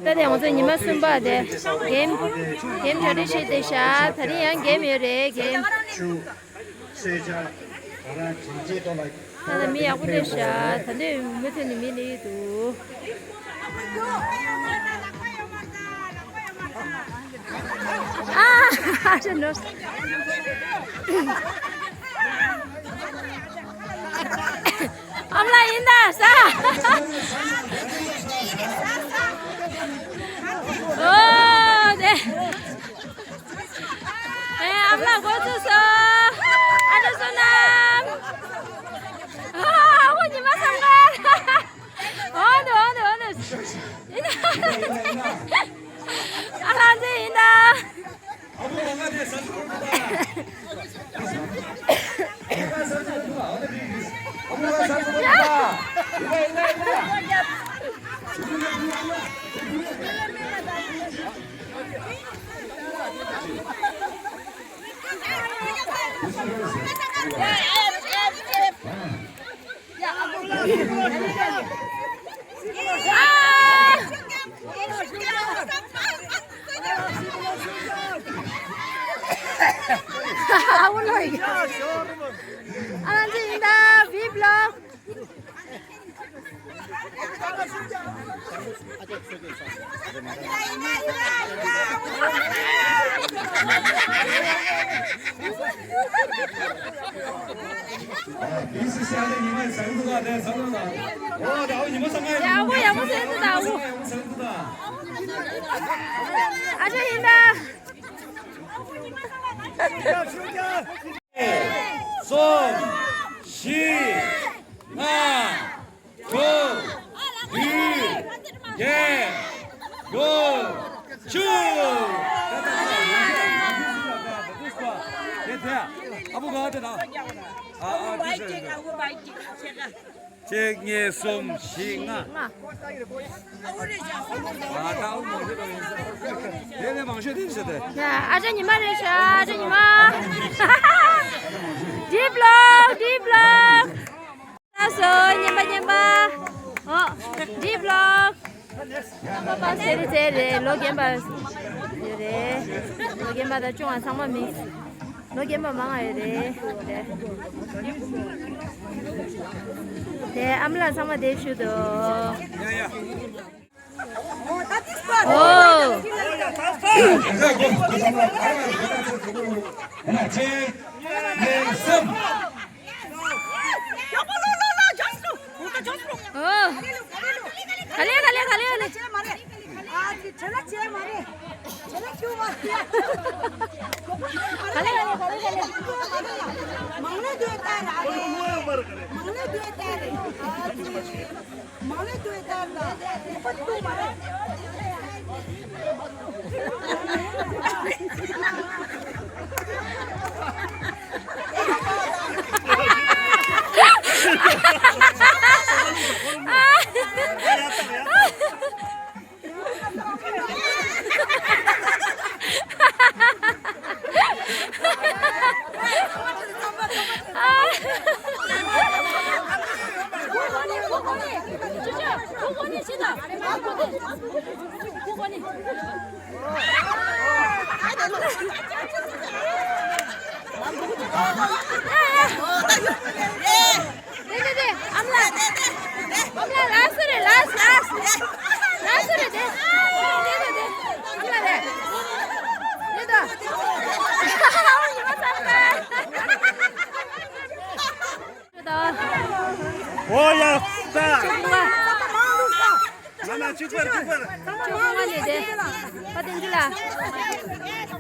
大家我说你们顺吧的 game 저리是的啥，他的样 game 有的 game。他的米呀，我的啥，他的每天的米里头。啊，真的。我们来赢的啥？哦，对。哎，我们来过这首，这首呢？啊，我你妈上班！哦，赢的，阿兰子赢的。我来一个，阿兰子赢的 V block。平时晓得你们绳子的，在绳子的。哦，然后你们上面。呀，我也不绳子的，我。绳子的。阿这赢的。손, 시, 나, 조, 유, 예, 요, 주. 아부가 되나? 쟁예 솜 싱아. 아, 다음 뭐죠? 내내 망셔 되는데. 야, 아저你们认识啊？这你们？D block，那手你们，哦 ，D block，爸这里，老干巴，有的，老干巴的中文上么名？老干巴忙有的，对，俺们那上么得学的。哦。갈래. 오야 자 하나 주권 이제 받은줄라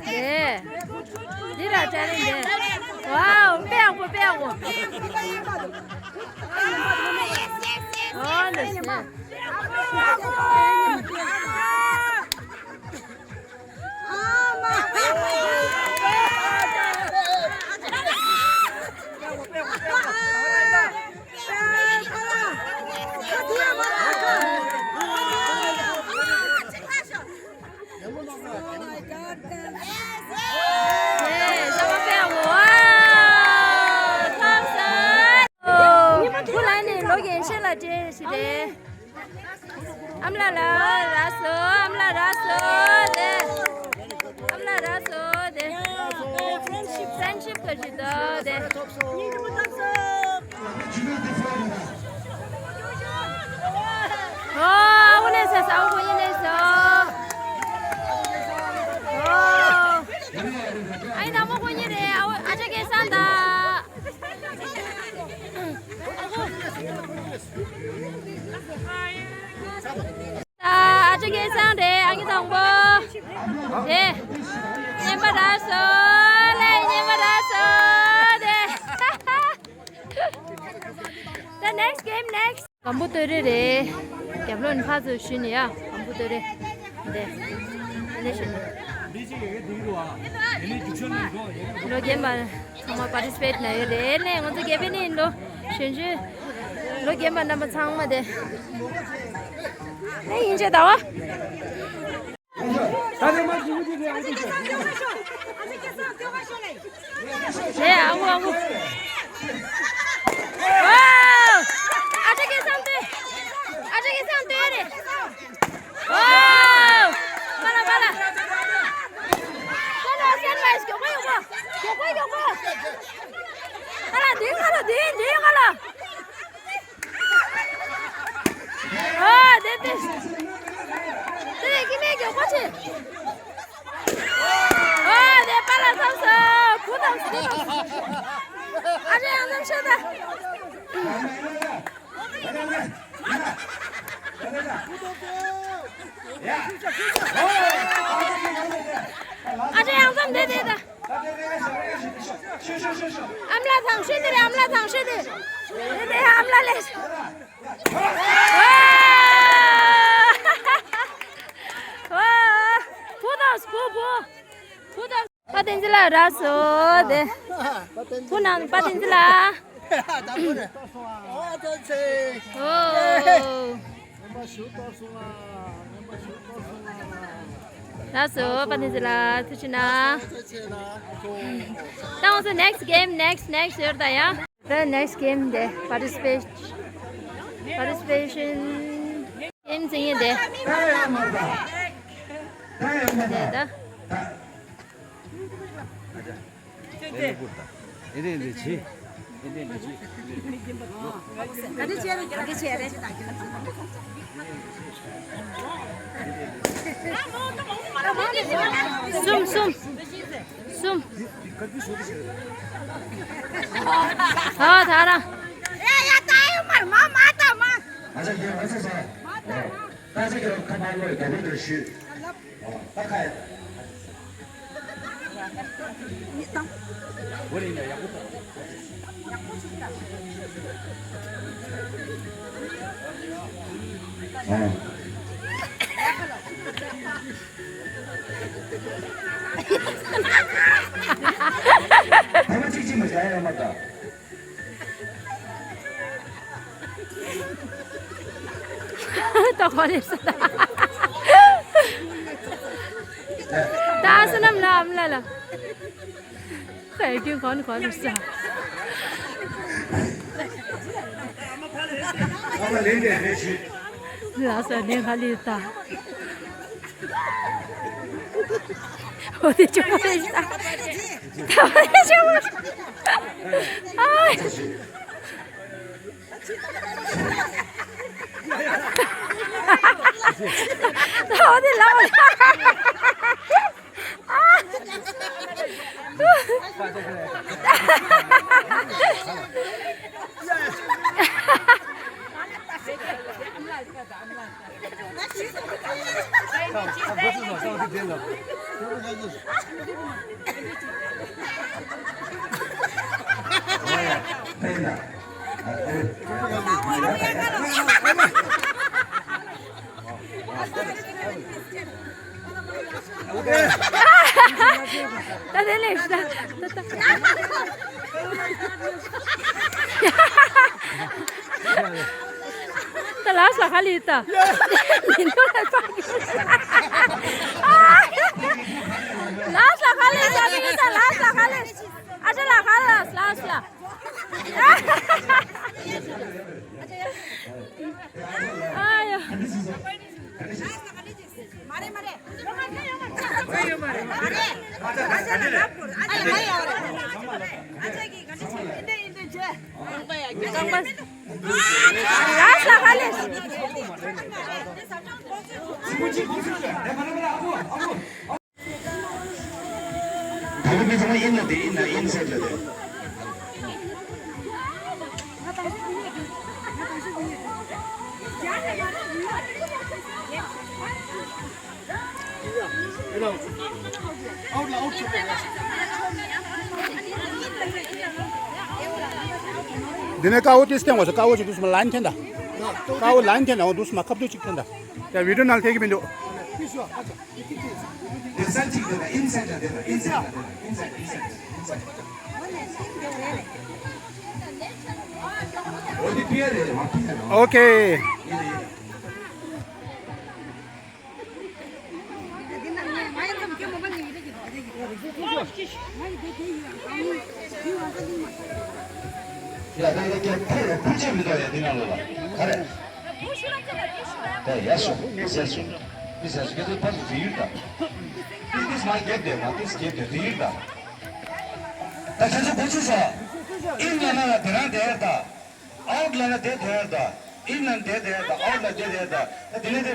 네 니라 잘했네 와우 빼고 됐네 Amla la raso, amla raso de. Amla raso de. Friendship ka jida de. Oh, una sa sa ko yun sa. Oh. Ay namo ko ni re. Aja ke sanda. Aja ke sanda anh thong bo. De. Nyemba raso, le nyemba raso de. The next game next. Computer에 Gaphelling 파즈 신이야. computer에 네. 내신. 너 게임만 정말 participate 나요. 네, 먼저 Gaphelling 신주. 너 게임만 한번 참아 돼. 네, 이제 나와. 네, 아구. 와우! 아저기 상대. 와우! 빨라. 샌라이즈 교과. 가라. 아, 네. 김에 교과지. 아, 네, 빨라 선수. 구독. 아주 양념시다. 아주 양념 되다. 암라 당시들. 네, 암라레스. 와! 구독. 파텐질라 라소. 네. 분한 파텐질라. 라소 파텐질라 투치나. That was the next game. Next 여다야. The next game 돼. participation game 중에 돼. 네다. 숨. 아, 달아. 또 거렸어. 다 쓰는 남라라. khởi con được sao? Lá sợ nên khá đi ta. 어디 좀 보내주자. 다 보내줘. 아이. 나 어디 나와? Tadi ni sudah. Telas lah kali itu. Ini lah pagi. Las lah kali, jadi kita las lah kali. Ada lah kalas, las lah. Ayo. Thomas. Last lah Khalis. Tapi sama ini inside lah. Dina kau tu sekarang masuk kau jadi semua lantai dah. Kau lantai dah, tu semua kap tu cikkan dah. Ya video nanti kita pindu. Okay. Ya, 나 이렇게 팔을 붙여 믿어야 되는 거다. 그래. 네, 예수. 예수. 그래서 파스 뒤일다. This might get there, but this get there. 뒤일다. 나 계속 붙여서 인간하나 대란 대했다. 아웃라나 대했다. 인난 대했다. 아웃라 대했다. 나 얘네들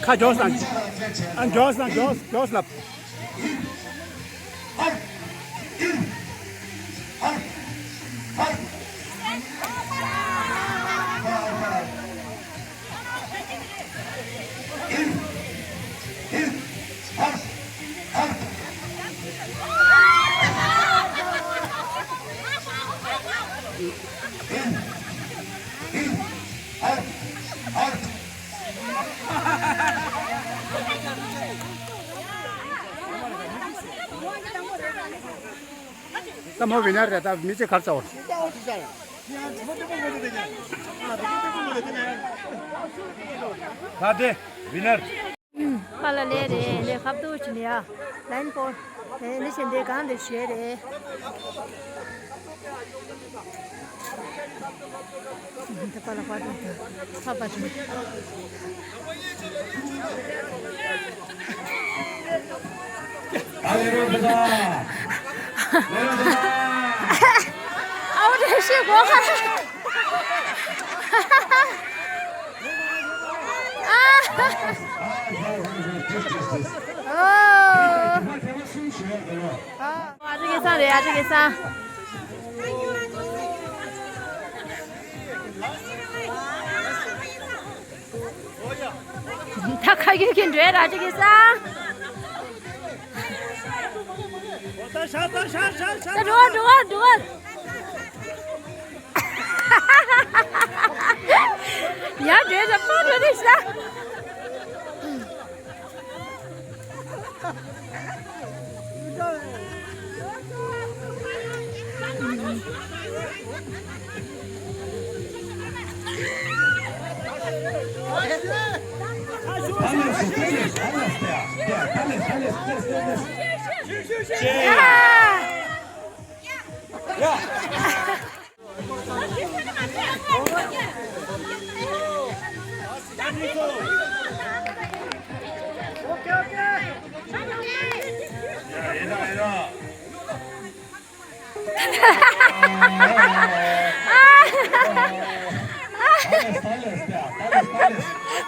Ka Jaws lang. Ang Jaws lang, Jaws lang. 다 뭐 위나르다 다 밑에 갈자 올. 다들 위너. 팔라레레 내 갑도 주냐. 라인볼. 내 신대 간데 쉐레. 팔라 파도. 파파 주. 내려오자. 아우这是我看。哇，这个啥的呀？这个啥？他开给跟追了，这个啥？下。中！你要追着跑着的啥？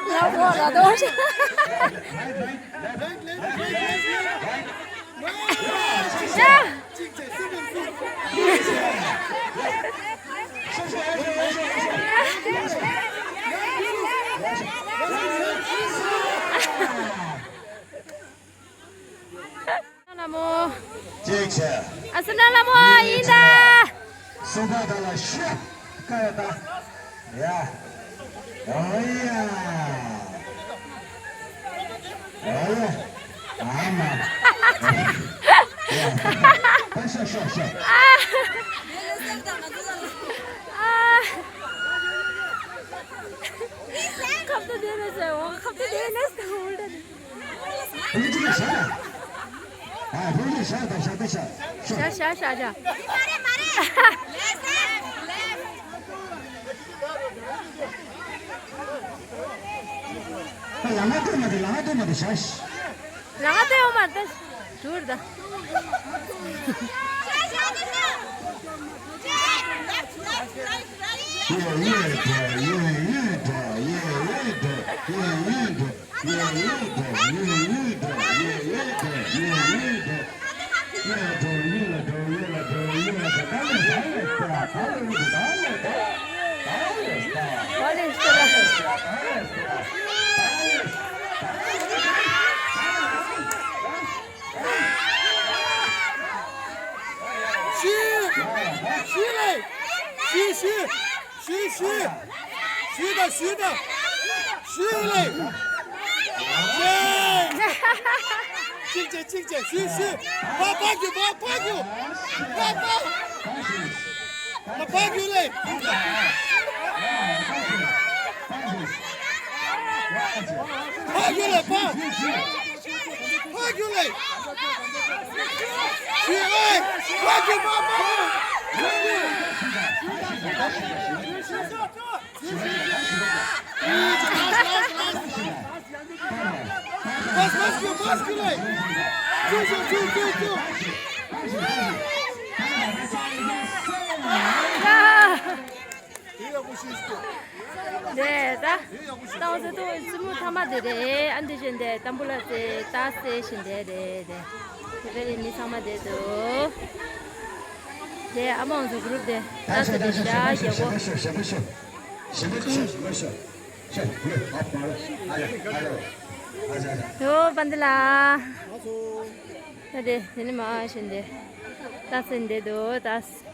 老婆了都是。Assalamu alaikum. Subhanallah, şah, kayada. Ya. Oya. Aman. Şah. Kaptı denese, o kaptı denese oldu. Böyle şah. Ha, böyle şah da şah. Şa. Langa durmadı şaş. Langa da olmadı. Şurada.虚嘞，静姐，虚，八九，嘞，八九嘞，虚嘞，八九。Баскулай! Чу! 네, 나와서 또 스무 타마들에 안 되신데 담불라세 따세 신데 네. 특별히 미사마데도 네, 아마운서 그룹데 따스데 샤 요 반들라 네, 얘는 마신데 따스인데도 따스